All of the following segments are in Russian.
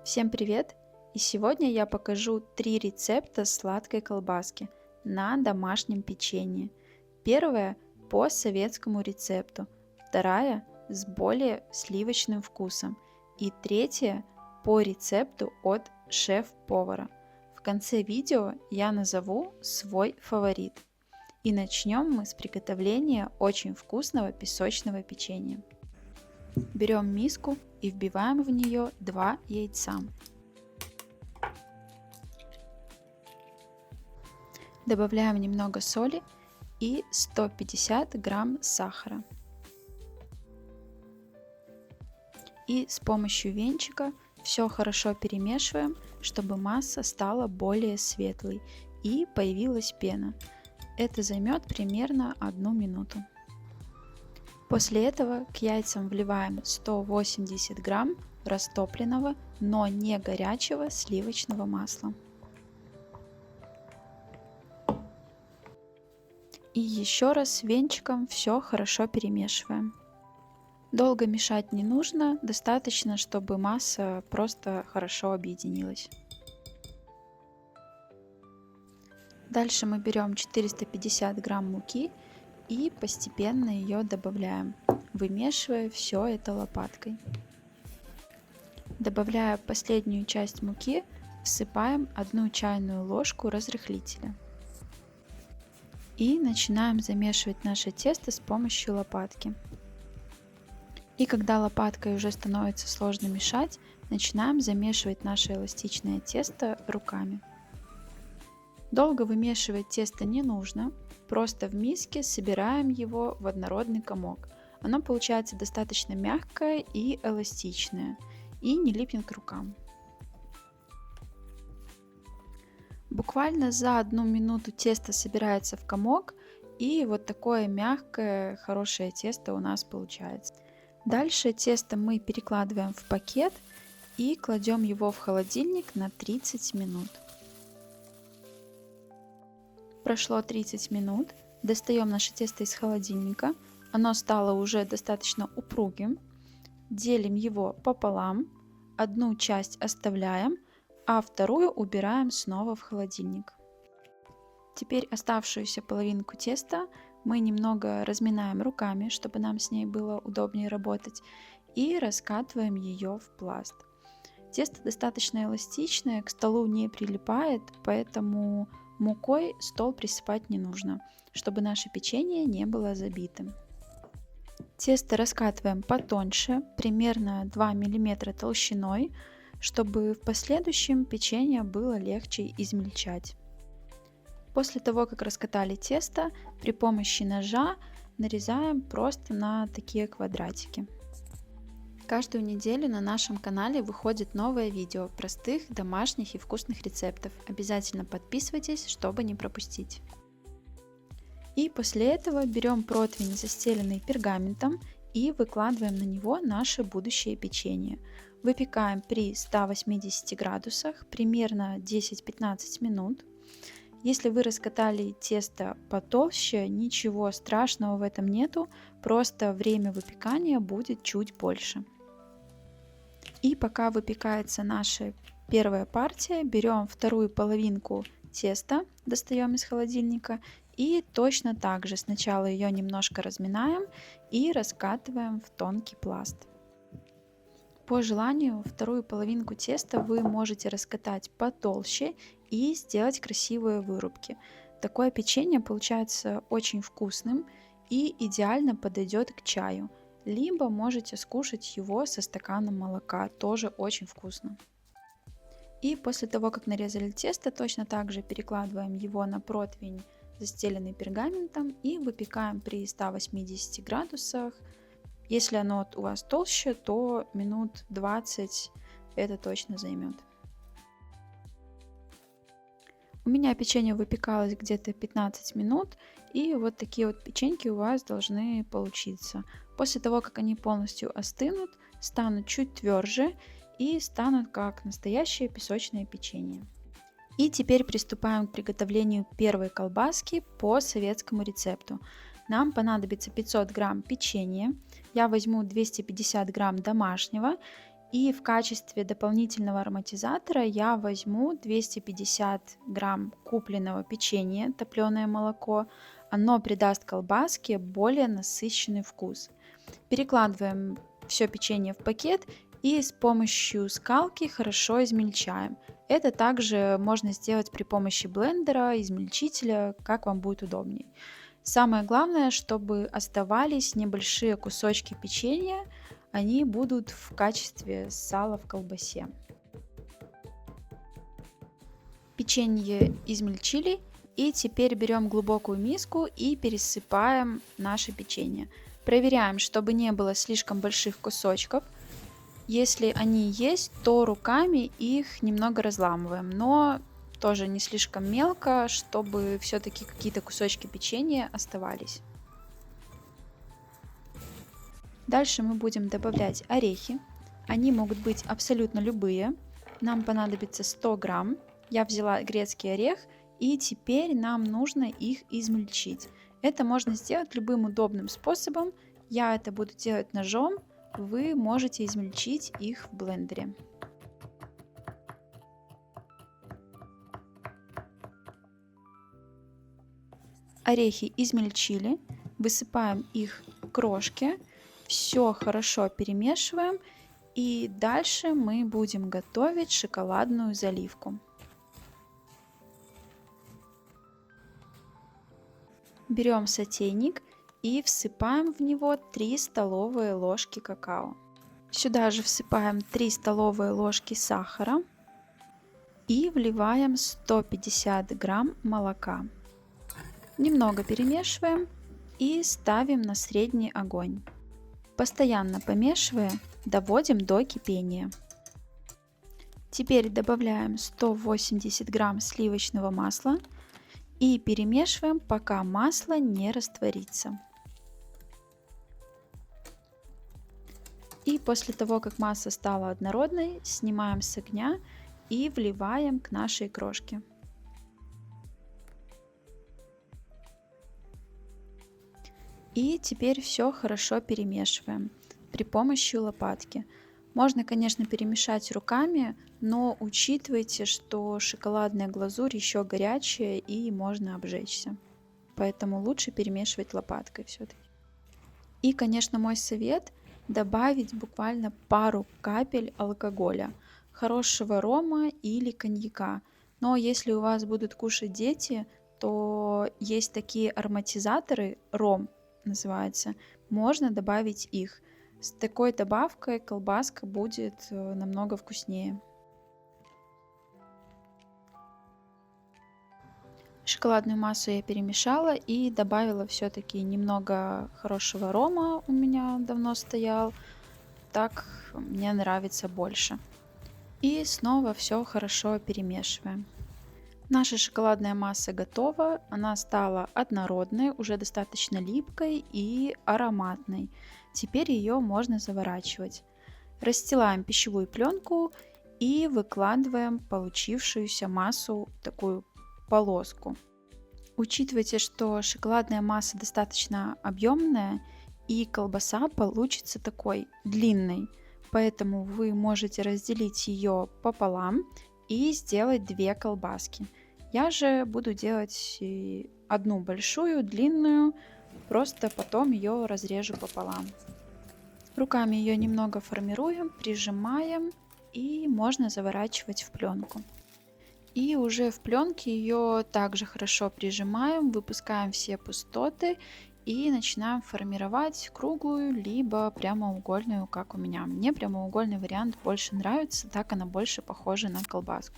Всем привет! И сегодня я покажу 3 рецепта сладкой колбаски на домашнем печенье. Первая по советскому рецепту, вторая с более сливочным вкусом и третья по рецепту от шеф-повара. В конце видео я назову свой фаворит. И начнем мы с приготовления очень вкусного песочного печенья. Берем миску и вбиваем в нее 2 яйца. Добавляем немного соли и 150 грамм сахара. И с помощью венчика все хорошо перемешиваем, чтобы масса стала более светлой и появилась пена. Это займет примерно 1 минуту. После этого к яйцам вливаем 180 грамм растопленного, но не горячего сливочного масла. И еще раз венчиком все хорошо перемешиваем. Долго мешать не нужно, достаточно, чтобы масса просто хорошо объединилась. Дальше мы берем 450 грамм муки и постепенно ее добавляем, вымешивая все это лопаткой. Добавляя последнюю часть муки, всыпаем 1 чайную ложку разрыхлителя. И начинаем замешивать наше тесто с помощью лопатки. И когда лопаткой уже становится сложно мешать, начинаем замешивать наше эластичное тесто руками. Долго вымешивать тесто не нужно, просто в миске собираем его в однородный комок. Оно получается достаточно мягкое и эластичное, и не липнет к рукам. Буквально за 1 минуту тесто собирается в комок, и вот такое мягкое, хорошее тесто у нас получается. Дальше тесто мы перекладываем в пакет и кладем его в холодильник на 30 минут. Прошло 30 минут, достаем наше тесто из холодильника, оно стало уже достаточно упругим, делим его пополам, 1 часть оставляем, а вторую убираем снова в холодильник. Теперь оставшуюся половинку теста мы немного разминаем руками, чтобы нам с ней было удобнее работать, и раскатываем ее в пласт. Тесто достаточно эластичное, к столу не прилипает, поэтому мукой стол присыпать не нужно, чтобы наше печенье не было забитым. Тесто раскатываем потоньше, примерно 2 мм толщиной, чтобы в последующем печенье было легче измельчать. После того, как раскатали тесто, при помощи ножа нарезаем просто на такие квадратики. Каждую неделю на нашем канале выходит новое видео простых, домашних и вкусных рецептов. Обязательно подписывайтесь, чтобы не пропустить. И после этого берем противень, застеленный пергаментом, и выкладываем на него наше будущее печенье. Выпекаем при 180 градусах примерно 10-15 минут. Если вы раскатали тесто потолще, ничего страшного в этом нету, просто время выпекания будет чуть больше. И пока выпекается наша первая партия, берем вторую половинку теста, достаем из холодильника и точно так же сначала ее немножко разминаем и раскатываем в тонкий пласт. По желанию вторую половинку теста вы можете раскатать потолще и сделать красивые вырубки. Такое печенье получается очень вкусным и идеально подойдет к чаю. Либо можете скушать его со стаканом молока, тоже очень вкусно. И после того, как нарезали тесто, точно так же перекладываем его на противень, застеленный пергаментом, и выпекаем при 180 градусах. Если оно у вас толще, то минут 20 это точно займет. У меня печенье выпекалось где-то 15 минут, и вот такие вот печеньки у вас должны получиться. После того, как они полностью остынут, станут чуть тверже и станут как настоящее песочное печенье. И теперь приступаем к приготовлению первой колбаски по советскому рецепту. Нам понадобится 500 грамм печенья, я возьму 250 грамм домашнего И в качестве дополнительного ароматизатора я возьму 250 грамм купленного печенья, топленое молоко. Оно придаст колбаске более насыщенный вкус. Перекладываем все печенье в пакет и с помощью скалки хорошо измельчаем. Это также можно сделать при помощи блендера, измельчителя, как вам будет удобней. Самое главное, чтобы оставались небольшие кусочки печенья, они будут в качестве сала в колбасе. Печенье измельчили, и теперь берем глубокую миску и пересыпаем наше печенье. Проверяем, чтобы не было слишком больших кусочков. Если они есть, то руками их немного разламываем, но тоже не слишком мелко, чтобы все-таки какие-то кусочки печенья оставались. Дальше мы будем добавлять орехи. Они могут быть абсолютно любые. Нам понадобится 100 грамм. Я взяла грецкий орех, и теперь нам нужно их измельчить. Это можно сделать любым удобным способом. Я это буду делать ножом. Вы можете измельчить их в блендере. Орехи измельчили, высыпаем их крошки, все хорошо перемешиваем, и дальше мы будем готовить шоколадную заливку. Берем сотейник и всыпаем в него 3 столовые ложки какао. Сюда же всыпаем 3 столовые ложки сахара и вливаем 150 грамм молока. Немного перемешиваем и ставим на средний огонь. Постоянно помешивая, доводим до кипения. Теперь добавляем 180 грамм сливочного масла и перемешиваем, пока масло не растворится. И после того, как масса стала однородной, снимаем с огня и вливаем к нашей крошке. И теперь все хорошо перемешиваем при помощи лопатки. Можно, конечно, перемешать руками, но учитывайте, что шоколадная глазурь еще горячая и можно обжечься. Поэтому лучше перемешивать лопаткой все-таки. И, конечно, мой совет – добавить буквально пару капель алкоголя, хорошего рома или коньяка. Но если у вас будут кушать дети, то есть такие ароматизаторы, ром называется, можно добавить их. С такой добавкой колбаска будет намного вкуснее. Шоколадную массу я перемешала и добавила все-таки немного хорошего рома, у меня давно стоял, так мне нравится больше. И снова все хорошо перемешиваем. Наша шоколадная масса готова, она стала однородной, уже достаточно липкой и ароматной. Теперь ее можно заворачивать. Расстилаем пищевую пленку и выкладываем получившуюся массу в такую полоску. Учитывайте, что шоколадная масса достаточно объемная и колбаса получится такой длинной, поэтому вы можете разделить ее пополам и сделать 2 колбаски. Я же буду делать одну большую, длинную, просто потом ее разрежу пополам. Руками ее немного формируем, прижимаем и можно заворачивать в пленку. И уже в пленке ее также хорошо прижимаем, выпускаем все пустоты и начинаем формировать круглую либо прямоугольную, как у меня. Мне прямоугольный вариант больше нравится, так она больше похожа на колбаску.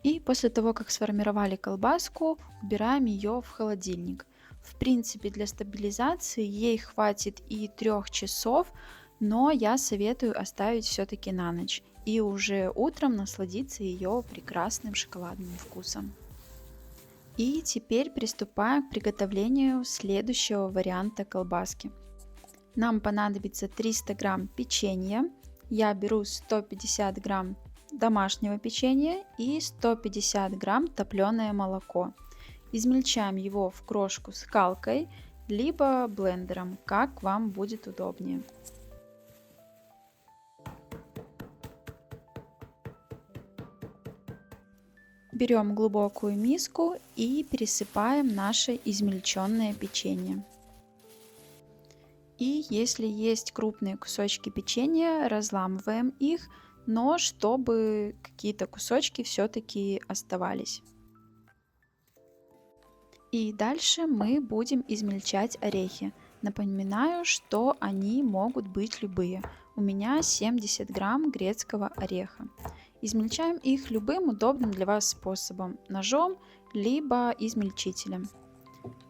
И после того, как сформировали колбаску, убираем ее в холодильник. В принципе, для стабилизации ей хватит и 3 часов, но я советую оставить все-таки на ночь и уже утром насладиться ее прекрасным шоколадным вкусом. И теперь приступаем к приготовлению следующего варианта колбаски. Нам понадобится 300 грамм печенья. Я беру 150 грамм домашнего печенья и 150 грамм топленое молоко. Измельчаем его в крошку скалкой, либо блендером, как вам будет удобнее. Берем глубокую миску и пересыпаем наше измельченное печенье. И если есть крупные кусочки печенья, разламываем их, но чтобы какие-то кусочки все-таки оставались. И дальше мы будем измельчать орехи. Напоминаю, что они могут быть любые. У меня 70 грамм грецкого ореха. Измельчаем их любым удобным для вас способом, ножом либо измельчителем.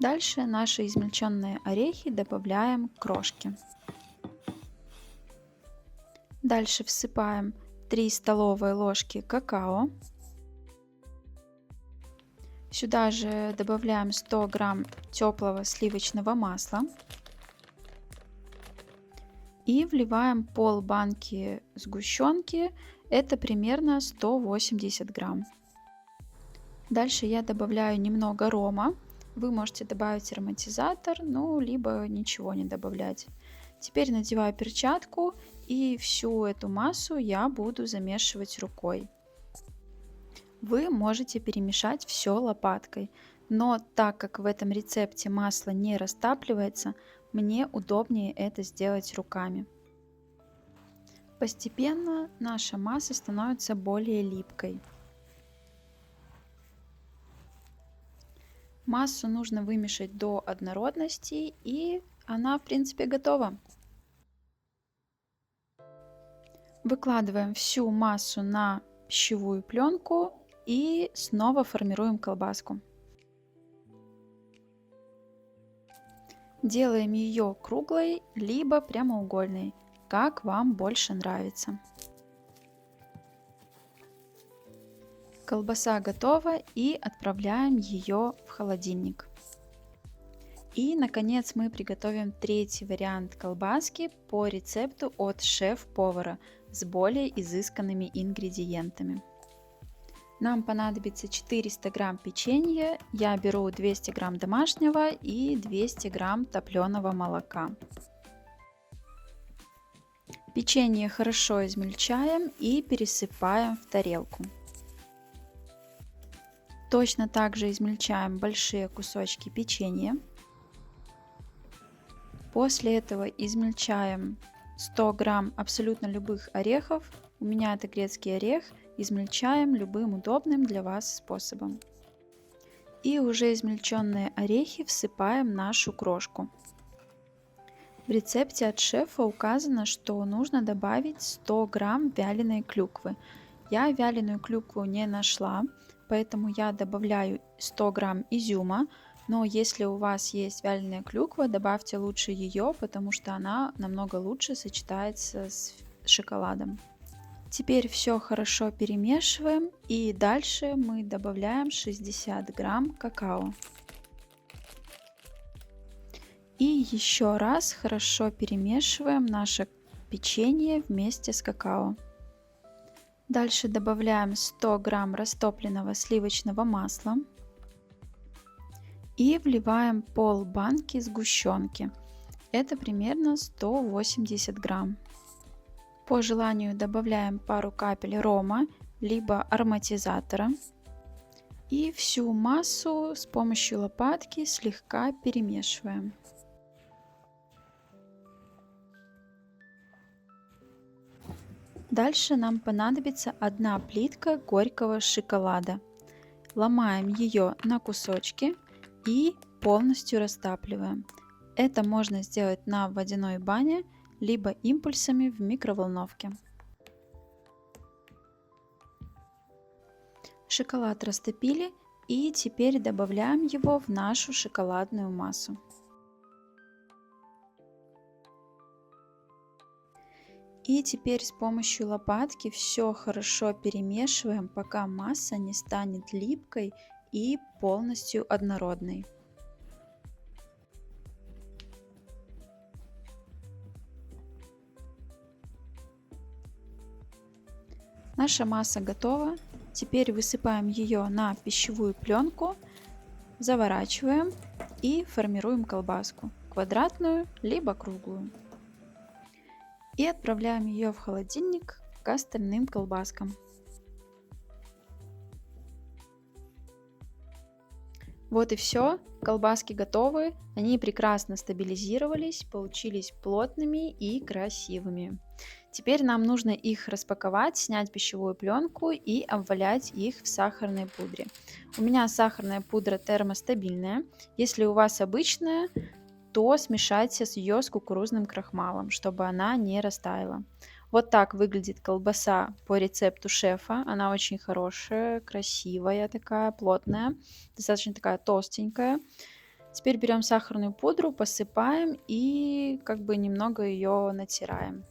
Дальше наши измельченные орехи добавляем к крошке. Дальше всыпаем 3 столовые ложки какао. Сюда же добавляем 100 грамм теплого сливочного масла. И вливаем пол банки сгущенки, это примерно 180 грамм. Дальше я добавляю немного рома. Вы можете добавить ароматизатор, ну, либо ничего не добавлять. Теперь надеваю перчатку и всю эту массу я буду замешивать рукой. Вы можете перемешать все лопаткой, но так как в этом рецепте масло не растапливается, мне удобнее это сделать руками. Постепенно наша масса становится более липкой. Массу нужно вымешать до однородности, и она в принципе готова. Выкладываем всю массу на пищевую пленку и снова формируем колбаску. Делаем ее круглой либо прямоугольной, как вам больше нравится. Колбаса готова, и отправляем ее в холодильник. И наконец мы приготовим третий вариант колбаски по рецепту от шеф-повара с более изысканными ингредиентами. Нам понадобится 400 грамм печенья, я беру 200 грамм домашнего и 200 грамм топленого молока. Печенье хорошо измельчаем и пересыпаем в тарелку. Точно так же измельчаем большие кусочки печенья. После этого измельчаем 100 грамм абсолютно любых орехов. У меня это грецкий орех. Измельчаем любым удобным для вас способом. И уже измельченные орехи всыпаем в нашу крошку. В рецепте от шефа указано, что нужно добавить 100 грамм вяленой клюквы. Я вяленую клюкву не нашла, поэтому я добавляю 100 грамм изюма. Но если у вас есть вяленая клюква, добавьте лучше ее, потому что она намного лучше сочетается с шоколадом. Теперь все хорошо перемешиваем, и дальше мы добавляем 60 грамм какао. И еще раз хорошо перемешиваем наше печенье вместе с какао. Дальше добавляем 100 грамм растопленного сливочного масла. И вливаем пол банки сгущенки. Это примерно 180 грамм. По желанию добавляем пару капель рома, либо ароматизатора. И всю массу с помощью лопатки слегка перемешиваем. Дальше нам понадобится одна плитка горького шоколада. Ломаем ее на кусочки и полностью растапливаем. Это можно сделать на водяной бане, либо импульсами в микроволновке. Шоколад растопили, и теперь добавляем его в нашу шоколадную массу. И теперь с помощью лопатки все хорошо перемешиваем, пока масса не станет липкой и полностью однородной. Наша масса готова. Теперь высыпаем ее на пищевую пленку, заворачиваем и формируем колбаску, квадратную либо круглую. И отправляем ее в холодильник к остальным колбаскам. Вот и все, колбаски готовы, они прекрасно стабилизировались, получились плотными и красивыми. Теперь нам нужно их распаковать, снять пищевую пленку и обвалять их в сахарной пудре. У меня сахарная пудра термостабильная. Если у вас обычная, то смешайте ее с кукурузным крахмалом, чтобы она не растаяла. Вот так выглядит колбаса по рецепту шефа. Она очень хорошая, красивая такая, плотная, достаточно такая толстенькая. Теперь берем сахарную пудру, посыпаем и как бы немного ее натираем.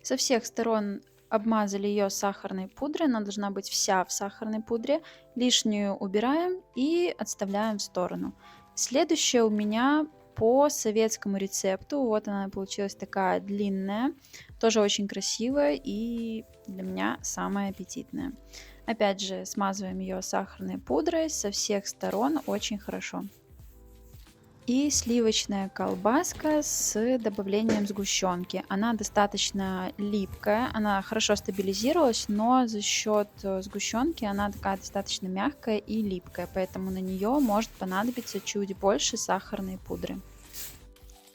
Со всех сторон обмазали ее сахарной пудрой, она должна быть вся в сахарной пудре. Лишнюю убираем и отставляем в сторону. Следующее у меня по советскому рецепту. Вот она получилась такая длинная, тоже очень красивая и для меня самая аппетитная. Опять же, смазываем ее сахарной пудрой со всех сторон очень хорошо. И сливочная колбаска с добавлением сгущенки. Она достаточно липкая, она хорошо стабилизировалась, но за счет сгущенки она такая достаточно мягкая и липкая, поэтому на нее может понадобиться чуть больше сахарной пудры.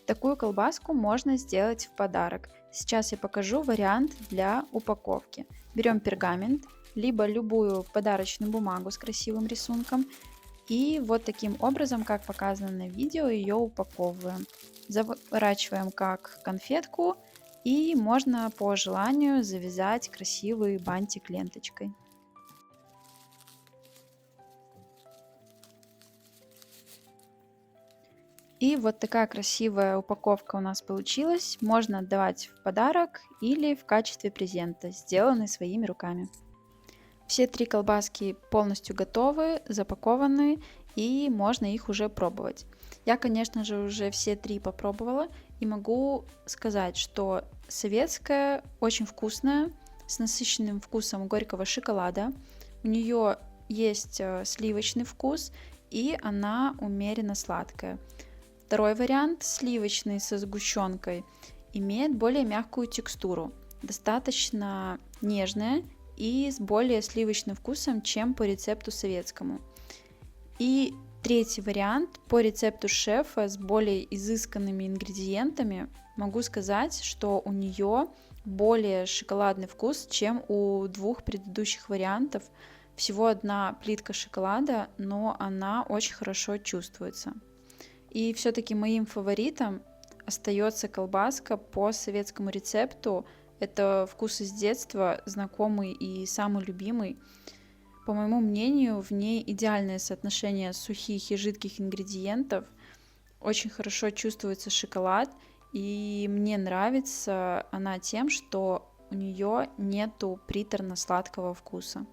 Такую колбаску можно сделать в подарок. Сейчас я покажу вариант для упаковки. Берем пергамент, либо любую подарочную бумагу с красивым рисунком. И вот таким образом, как показано на видео, ее упаковываем. Заворачиваем как конфетку и можно по желанию завязать красивый бантик ленточкой. И вот такая красивая упаковка у нас получилась. Можно отдавать в подарок или в качестве презента, сделанный своими руками. Все три колбаски полностью готовы, запакованы и можно их уже пробовать. Я, конечно же, уже все три попробовала и могу сказать, что советская очень вкусная, с насыщенным вкусом горького шоколада. У нее есть сливочный вкус и она умеренно сладкая. Второй вариант, сливочный со сгущенкой, имеет более мягкую текстуру, достаточно нежная и с более сливочным вкусом, чем по рецепту советскому. И третий вариант по рецепту шефа с более изысканными ингредиентами. Могу сказать, что у нее более шоколадный вкус, чем у двух предыдущих вариантов. Всего одна плитка шоколада, но она очень хорошо чувствуется. И все-таки моим фаворитом остается колбаска по советскому рецепту. Это вкус из детства, знакомый и самый любимый. По моему мнению, в ней идеальное соотношение сухих и жидких ингредиентов. Очень хорошо чувствуется шоколад, и мне нравится она тем, что у нее нету приторно-сладкого вкуса.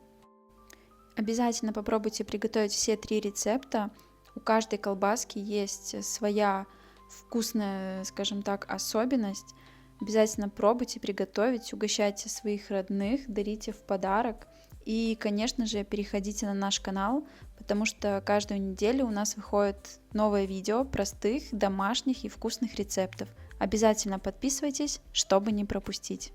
Обязательно попробуйте приготовить все три рецепта. У каждой колбаски есть своя вкусная, скажем так, особенность. Обязательно пробуйте приготовить, угощайте своих родных, дарите в подарок. И, конечно же, переходите на наш канал, потому что каждую неделю у нас выходит новое видео простых, домашних и вкусных рецептов. Обязательно подписывайтесь, чтобы не пропустить.